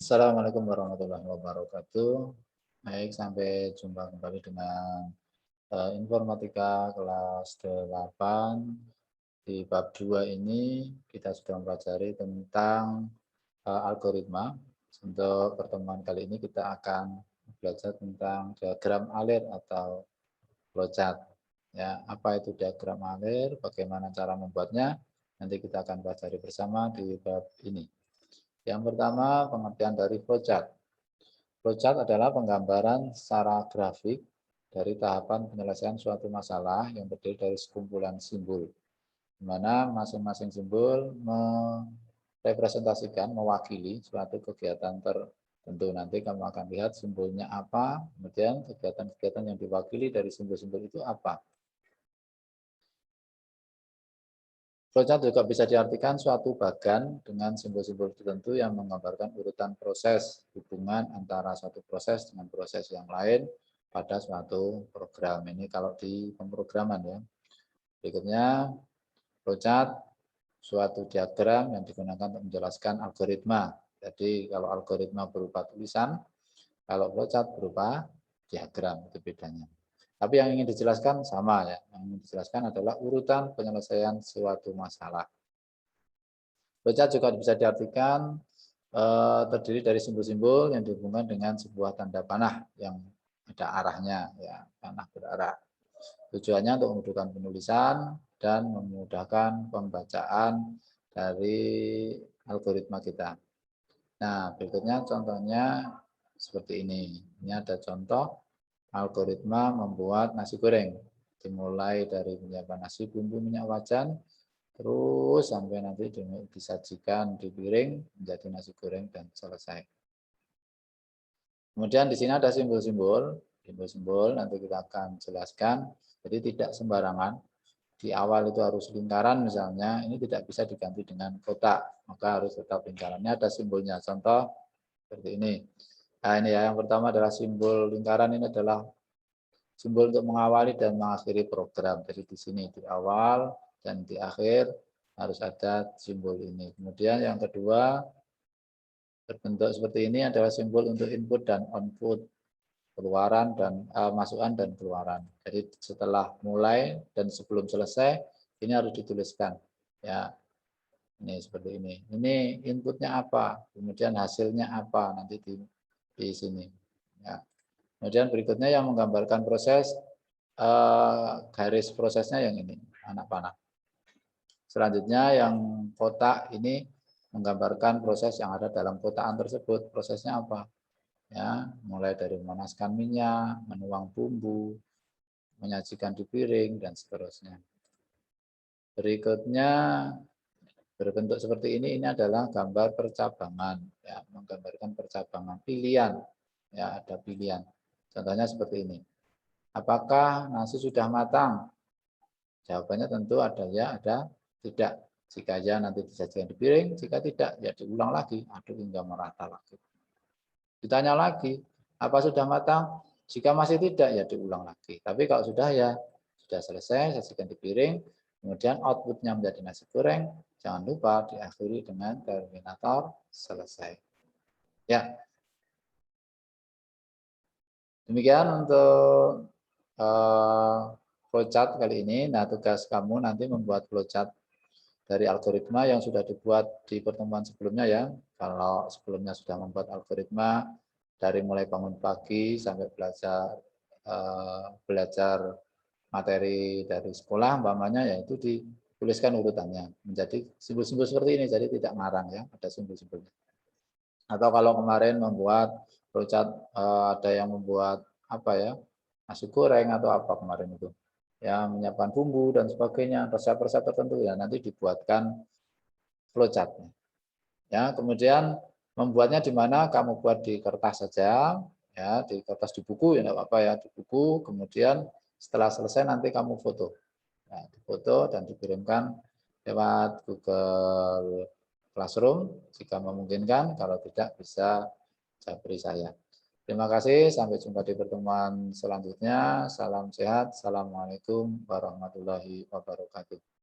Assalamualaikum warahmatullahi wabarakatuh. Baik, sampai jumpa kembali dengan informatika kelas 8. Di bab 2 ini kita sudah mempelajari tentang algoritma. Untuk pertemuan kali ini kita akan belajar tentang diagram alir atau flowchart. Ya, apa itu diagram alir, bagaimana cara membuatnya, nanti kita akan pelajari bersama di bab ini. Yang pertama, pengertian dari flowchart. Flowchart adalah penggambaran secara grafik dari tahapan penyelesaian suatu masalah yang terdiri dari sekumpulan simbol, di mana masing-masing simbol merepresentasikan, mewakili suatu kegiatan tertentu. Nanti kamu akan lihat simbolnya apa, kemudian kegiatan-kegiatan yang diwakili dari simbol-simbol itu apa. Flowchart juga bisa diartikan suatu bagan dengan simbol-simbol tertentu yang menggambarkan urutan proses hubungan antara suatu proses dengan proses yang lain pada suatu program. Ini kalau di pemrograman ya. Berikutnya, flowchart suatu diagram yang digunakan untuk menjelaskan algoritma. Jadi kalau algoritma berupa tulisan, kalau flowchart berupa diagram, itu bedanya. Tapi yang ingin dijelaskan sama ya. Yang ingin dijelaskan adalah urutan penyelesaian suatu masalah. Flowchart juga bisa diartikan terdiri dari simbol-simbol yang dihubungkan dengan sebuah tanda panah yang ada arahnya, ya, panah berarah. Tujuannya untuk memudahkan penulisan dan memudahkan pembacaan dari algoritma kita. Nah, berikutnya contohnya seperti ini. Ini ada contoh algoritma membuat nasi goreng. Dimulai dari menyiapkan nasi, bumbu, minyak wajan, terus sampai nanti disajikan di piring menjadi nasi goreng dan selesai. Kemudian di sini ada simbol-simbol. Simbol-simbol nanti kita akan jelaskan. Jadi tidak sembarangan. Di awal itu harus lingkaran misalnya, ini tidak bisa diganti dengan kotak. Maka harus tetap lingkarannya, ada simbolnya. Contoh seperti ini. Nah ini ya, yang pertama adalah simbol lingkaran, ini adalah simbol untuk mengawali dan mengakhiri program. Jadi di sini di awal dan di akhir harus ada simbol ini. Kemudian yang kedua berbentuk seperti ini adalah simbol untuk input dan output, keluaran dan masukan dan keluaran. Jadi setelah mulai dan sebelum selesai ini harus dituliskan. Ya, ini seperti ini. Ini inputnya apa, kemudian hasilnya apa nanti di sini. Ya. Kemudian berikutnya yang menggambarkan proses, garis prosesnya yang ini, anak panah. Selanjutnya yang kotak ini menggambarkan proses yang ada dalam kotakan tersebut. Prosesnya apa? Ya, mulai dari memanaskan minyak, menuang bumbu, menyajikan di piring, dan seterusnya. Berikutnya berbentuk seperti ini adalah gambar percabangan. Ya, menggambarkan percabangan pilihan. Ya, ada pilihan. Contohnya seperti ini. Apakah nasi sudah matang? Jawabannya tentu ada ya, ada tidak. Jika ya nanti disajikan di piring, jika tidak ya diulang lagi, aduk hingga merata lagi. Ditanya lagi, apa sudah matang? Jika masih tidak ya diulang lagi. Tapi kalau sudah ya sudah selesai, sajikan di piring, kemudian outputnya menjadi nasi goreng. Jangan lupa diakhiri dengan terminator selesai. Ya, demikian untuk flowchart kali ini. Nah, tugas kamu nanti membuat flowchart dari algoritma yang sudah dibuat di pertemuan sebelumnya ya. Kalau sebelumnya sudah membuat algoritma dari mulai bangun pagi sampai belajar materi dari sekolah, umpamanya ya itu dituliskan urutannya menjadi simbol-simbol seperti ini, jadi tidak ngarang ya, ada simbol-simbolnya. Atau kalau kemarin membuat flowchart, ada yang membuat apa ya, nasi goreng atau apa kemarin itu, ya menyiapkan bumbu dan sebagainya, resep-resep tertentu ya nanti dibuatkan flowchartnya. Ya, kemudian membuatnya di mana kamu buat di kertas saja, ya di kertas di buku ya tidak apa-apa ya di buku. Kemudian setelah selesai nanti kamu foto, ya, difoto dan dikirimkan lewat Google Classroom jika memungkinkan. Kalau tidak bisa japri saya. Terima kasih, sampai jumpa di pertemuan selanjutnya. Salam sehat, assalamualaikum warahmatullahi wabarakatuh.